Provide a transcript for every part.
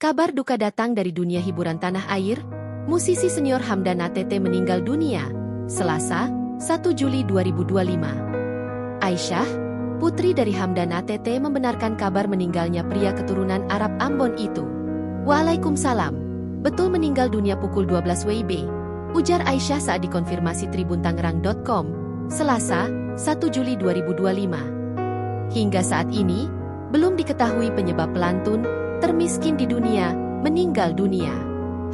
Kabar duka datang dari dunia hiburan tanah air. Musisi senior Hamdan ATT meninggal dunia, Selasa, 1 Juli 2025. Aisyah, putri dari Hamdan ATT membenarkan kabar meninggalnya pria keturunan Arab Ambon itu. Waalaikumsalam. Betul meninggal dunia pukul 12 WIB, ujar Aisyah saat dikonfirmasi tribuntangerang.com, Selasa, 1 Juli 2025. Hingga saat ini, belum diketahui penyebab pelantun termiskin di dunia meninggal dunia.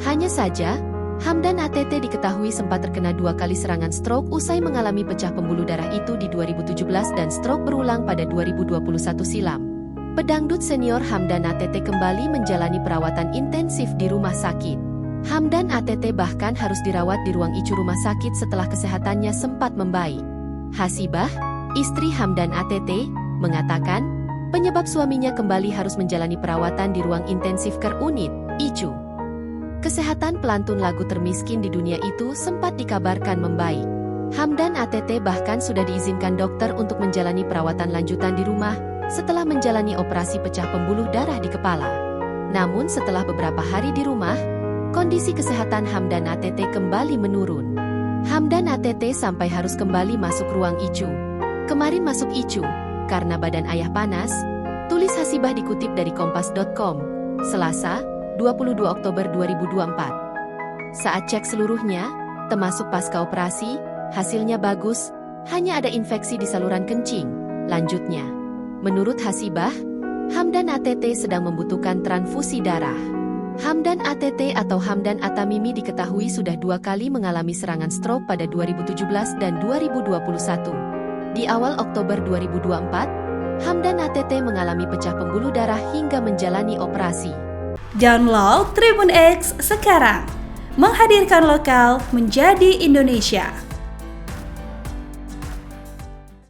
Hanya saja, Hamdan ATT diketahui sempat terkena 2 kali serangan stroke usai mengalami pecah pembuluh darah itu di 2017 dan stroke berulang pada 2021 silam. Pedangdut senior Hamdan ATT kembali menjalani perawatan intensif di rumah sakit. Hamdan ATT bahkan harus dirawat di ruang ICU rumah sakit setelah kesehatannya sempat membaik. Hasibah, istri Hamdan ATT, mengatakan, penyebab suaminya kembali harus menjalani perawatan di ruang intensif care unit, ICU. Kesehatan pelantun lagu termiskin di dunia itu sempat dikabarkan membaik. Hamdan ATT bahkan sudah diizinkan dokter untuk menjalani perawatan lanjutan di rumah setelah menjalani operasi pecah pembuluh darah di kepala. Namun setelah beberapa hari di rumah, kondisi kesehatan Hamdan ATT kembali menurun. Hamdan ATT sampai harus kembali masuk ruang ICU. Kemarin masuk ICU karena badan ayah panas, tulis Hasibah dikutip dari kompas.com, Selasa, 22 Oktober 2024. Saat cek seluruhnya, termasuk pasca operasi, hasilnya bagus, hanya ada infeksi di saluran kencing. Lanjutnya, menurut Hasibah, Hamdan ATT sedang membutuhkan transfusi darah. Hamdan ATT atau Hamdan Atamimi diketahui sudah 2 kali mengalami serangan stroke pada 2017 dan 2021. Di awal Oktober 2024, Hamdan ATT mengalami pecah pembuluh darah hingga menjalani operasi. Download Tribun X sekarang, menghadirkan lokal menjadi Indonesia.